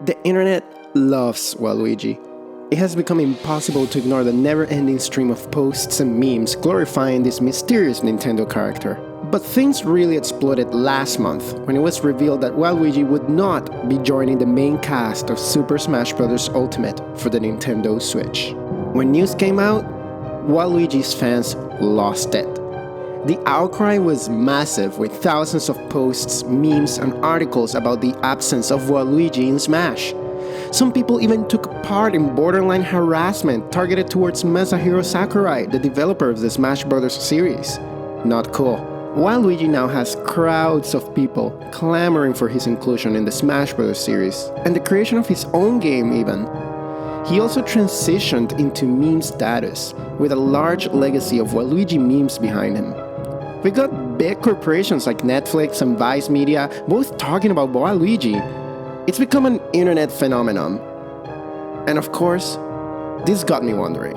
The internet loves Waluigi. It has become impossible to ignore the never-ending stream of posts and memes glorifying this mysterious Nintendo character. But things really exploded last month when it was revealed that Waluigi would not be joining the main cast of Super Smash Bros. Ultimate for the Nintendo Switch. When news came out, Waluigi's fans lost it. The outcry was massive, with thousands of posts, memes, and articles about the absence of Waluigi in Smash. Some people even took part in borderline harassment targeted towards Masahiro Sakurai, the developer of the Smash Bros. Series. Not cool. Waluigi now has crowds of people clamoring for his inclusion in the Smash Bros. Series, and the creation of his own game even. He also transitioned into meme status, with a large legacy of Waluigi memes behind him. We got big corporations like Netflix and Vice Media both talking about Waluigi. It's become an internet phenomenon. And of course, this got me wondering,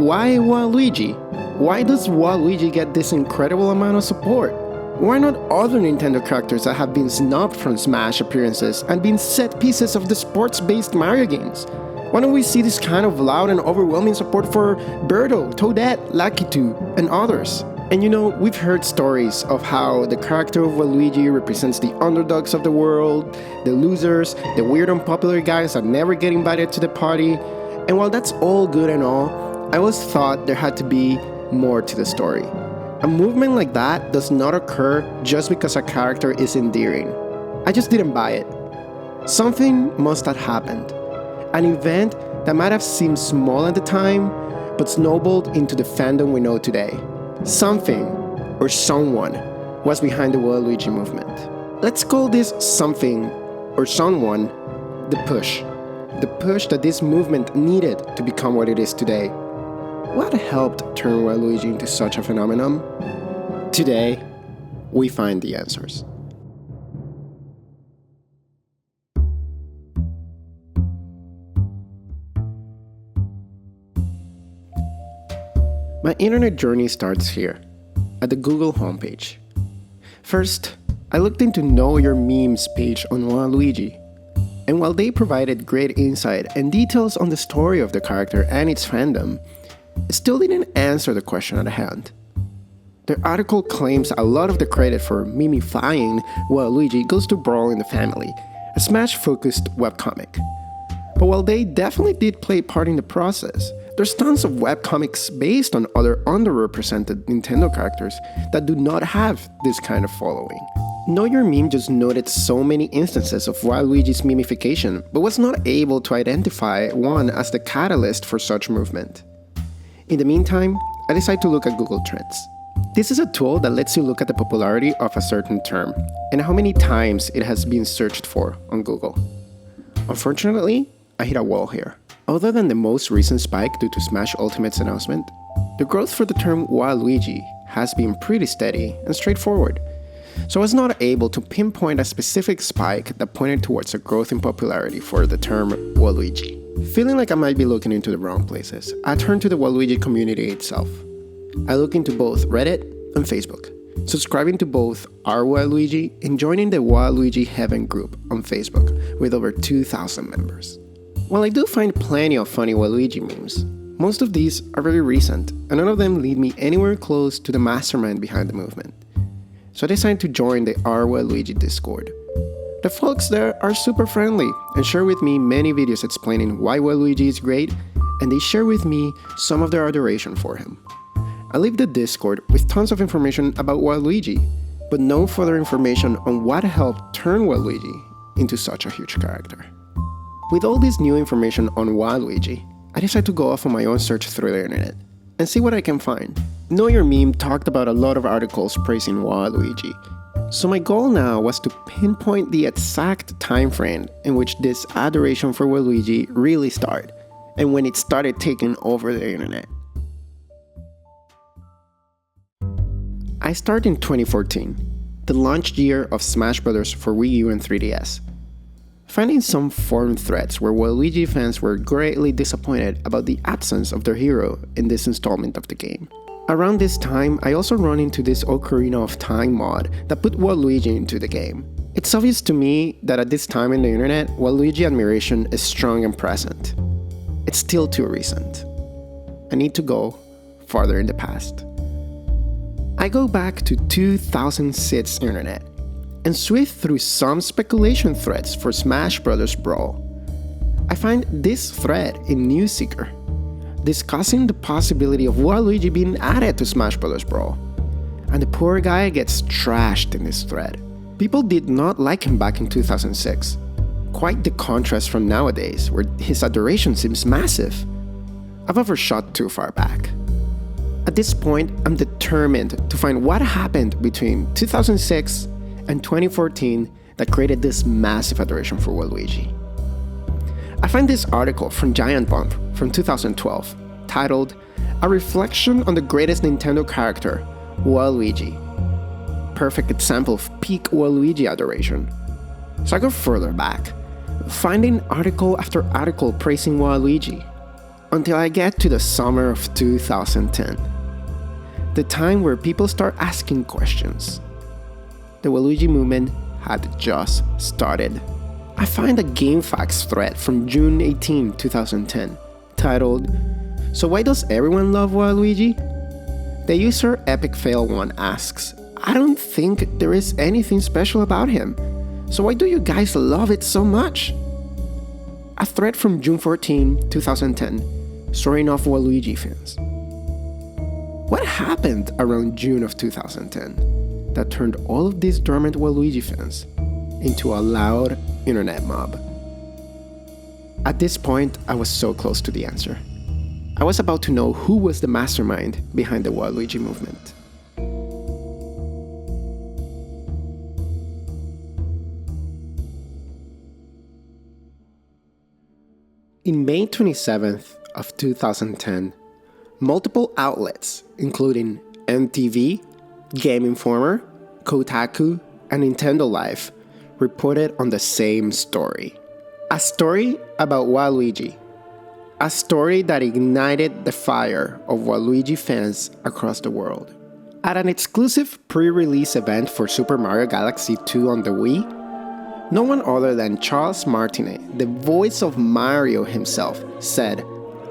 why Waluigi? Why does Waluigi get this incredible amount of support? Why not other Nintendo characters that have been snubbed from Smash appearances and been set pieces of the sports-based Mario games? Why don't we see this kind of loud and overwhelming support for Birdo, Toadette, Lakitu, and others? And you know, we've heard stories of how the character of Waluigi represents the underdogs of the world, the losers, the weird unpopular guys that never get invited to the party. And while that's all good and all, I always thought there had to be more to the story. A movement like that does not occur just because a character is endearing. I just didn't buy it. Something must have happened. An event that might have seemed small at the time, but snowballed into the fandom we know today. Something, or someone, was behind the Waluigi movement. Let's call this something, or someone, the push. The push that this movement needed to become what it is today. What helped turn Waluigi into such a phenomenon? Today, we find the answers. My internet journey starts here, at the Google homepage. First, I looked into Know Your Memes page on Waluigi, and while they provided great insight and details on the story of the character and its fandom, it still didn't answer the question at hand. Their article claims a lot of the credit for memifying Waluigi goes to Brawl in the Family, a Smash-focused webcomic. But while they definitely did play a part in the process, there's tons of webcomics based on other underrepresented Nintendo characters that do not have this kind of following. Know Your Meme just noted so many instances of Waluigi's memification, but was not able to identify one as the catalyst for such movement. In the meantime, I decided to look at Google Trends. This is a tool that lets you look at the popularity of a certain term and how many times it has been searched for on Google. Unfortunately, I hit a wall here. Other than the most recent spike due to Smash Ultimate's announcement, the growth for the term Waluigi has been pretty steady and straightforward, so I was not able to pinpoint a specific spike that pointed towards a growth in popularity for the term Waluigi. Feeling like I might be looking into the wrong places, I turned to the Waluigi community itself. I looked into both Reddit and Facebook, subscribing to both Our Waluigi and joining the Waluigi Heaven group on Facebook with over 2,000 members. While I do find plenty of funny Waluigi memes, most of these are very recent, and none of them lead me anywhere close to the mastermind behind the movement. So I decided to join the Our Waluigi Discord. The folks there are super friendly and share with me many videos explaining why Waluigi is great, and they share with me some of their adoration for him. I leave the Discord with tons of information about Waluigi, but no further information on what helped turn Waluigi into such a huge character. With all this new information on Waluigi, I decided to go off on my own search through the internet and see what I can find. Know Your Meme talked about a lot of articles praising Waluigi, so my goal now was to pinpoint the exact time frame in which this adoration for Waluigi really started, and when it started taking over the internet. I started in 2014, the launch year of Smash Bros. For Wii U and 3DS. Finding some forum threads where Waluigi fans were greatly disappointed about the absence of their hero in this installment of the game. Around this time, I also run into this Ocarina of Time mod that put Waluigi into the game. It's obvious to me that at this time in the internet, Waluigi admiration is strong and present. It's still too recent. I need to go farther in the past. I go back to 2006 internet and swift through some speculation threads for Smash Bros. Brawl. I find this thread in Newsseeker discussing the possibility of Waluigi being added to Smash Bros. Brawl, and the poor guy gets trashed in this thread. People did not like him back in 2006. Quite the contrast from nowadays, where his adoration seems massive. I've overshot too far back. At this point, I'm determined to find what happened between 2006 and 2014 that created this massive adoration for Waluigi. I find this article from Giant Bomb from 2012, titled "A Reflection on the Greatest Nintendo Character, Waluigi." Perfect example of peak Waluigi adoration. So I go further back, finding article after article praising Waluigi, until I get to the summer of 2010. The time where people start asking questions. The Waluigi movement had just started. I find a GameFAQs thread from June 18, 2010, titled, "So why does everyone love Waluigi?" The user EpicFail1 asks, "I don't think there is anything special about him, so why do you guys love it so much?" A thread from June 14, 2010, soaring off Waluigi fans. What happened around June of 2010 that turned all of these dormant Waluigi fans into a loud internet mob? At this point, I was so close to the answer. I was about to know who was the mastermind behind the Waluigi movement. In May 27th of 2010, multiple outlets, including MTV, Game Informer, Kotaku, and Nintendo Life, reported on the same story. A story about Waluigi. A story that ignited the fire of Waluigi fans across the world. At an exclusive pre-release event for Super Mario Galaxy 2 on the Wii, no one other than Charles Martinet, the voice of Mario himself, said,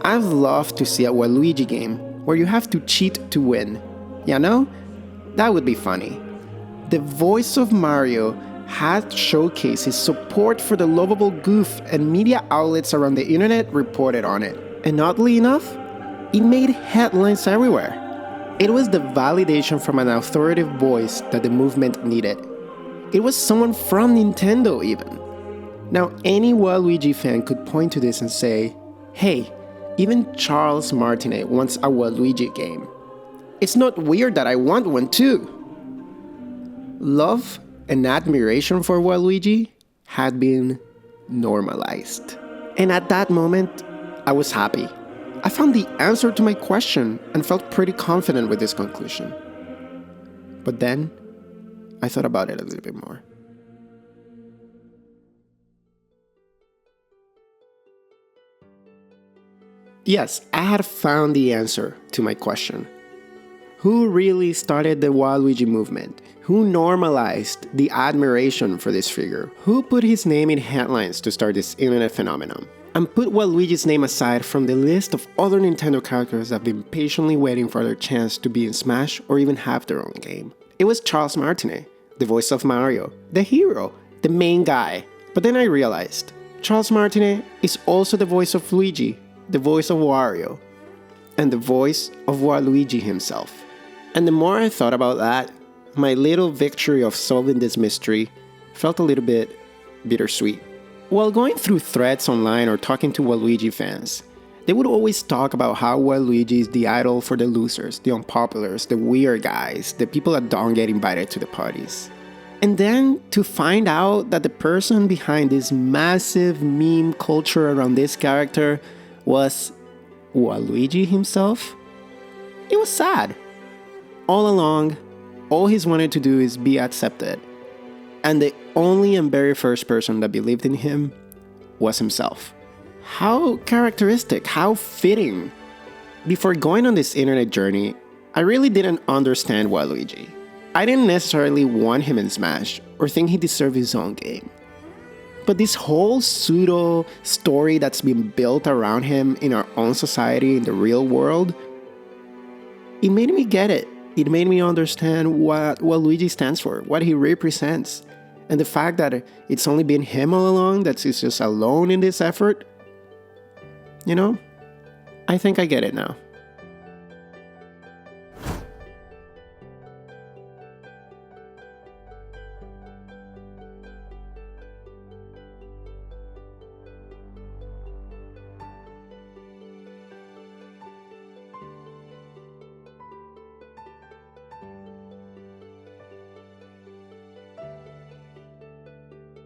"I'd love to see a Waluigi game where you have to cheat to win. You know? That would be funny." The voice of Mario had showcased his support for the lovable goof, and media outlets around the internet reported on it. And oddly enough, it made headlines everywhere. It was the validation from an authoritative voice that the movement needed. It was someone from Nintendo even. Now any Waluigi fan could point to this and say, "Hey, even Charles Martinet wants a Waluigi game. It's not weird that I want one too." Love and admiration for Waluigi had been normalized. And at that moment, I was happy. I found the answer to my question and felt pretty confident with this conclusion. But then, I thought about it a little bit more. Yes, I had found the answer to my question. Who really started the Waluigi movement? Who normalized the admiration for this figure? Who put his name in headlines to start this internet phenomenon? And put Waluigi's name aside from the list of other Nintendo characters that have been patiently waiting for their chance to be in Smash or even have their own game. It was Charles Martinet, the voice of Mario, the hero, the main guy. But then I realized, Charles Martinet is also the voice of Luigi, the voice of Wario, and the voice of Waluigi himself. And the more I thought about that, my little victory of solving this mystery felt a little bit bittersweet. While going through threads online or talking to Waluigi fans, they would always talk about how Waluigi is the idol for the losers, the unpopulars, the weird guys, the people that don't get invited to the parties. And then to find out that the person behind this massive meme culture around this character was Waluigi himself, it was sad. All along, all he's wanted to do is be accepted. And the only and very first person that believed in him was himself. How characteristic, how fitting. Before going on this internet journey, I really didn't understand Waluigi. I didn't necessarily want him in Smash, or think he deserved his own game. But this whole pseudo story that's been built around him in our own society, in the real world, it made me get it. It made me understand what Waluigi stands for, what he represents. And the fact that it's only been him all along, that he's just alone in this effort, I think I get it now.